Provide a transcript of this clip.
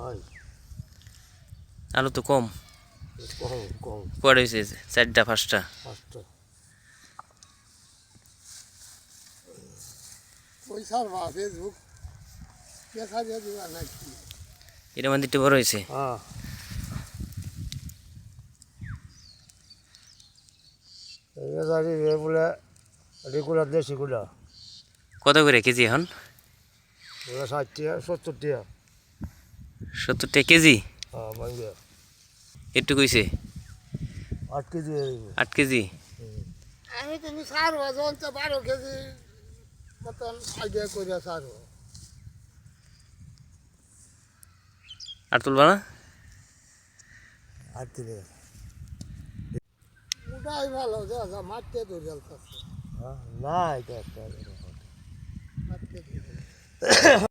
হয় আলু তো কম কম কম কয়টা হয়েছে 4টা 5টা 5টা ওই সারবা ফেসবুক দেখা দিয়ে দিবা নাকি এটা মানে একটু বড় হয়েছে হ্যাঁ এই গাড়ি বলে রেগুলার দেশিগুলা কত করে কেজি এখন ওরা 60 টাকা 70 টাকা 70 টাকা কেজি হ্যাঁ ভাঙ্গে একটু কইছে 8 কেজি 8 কেজি আমি তুমি সারবা যখন 12 কেজি মতন আইডিয়া করে সারবা আর তুলবা না আর দিলে ওটাই ভালো যা মারতে তো জলতাছে না এটা একটা মারতে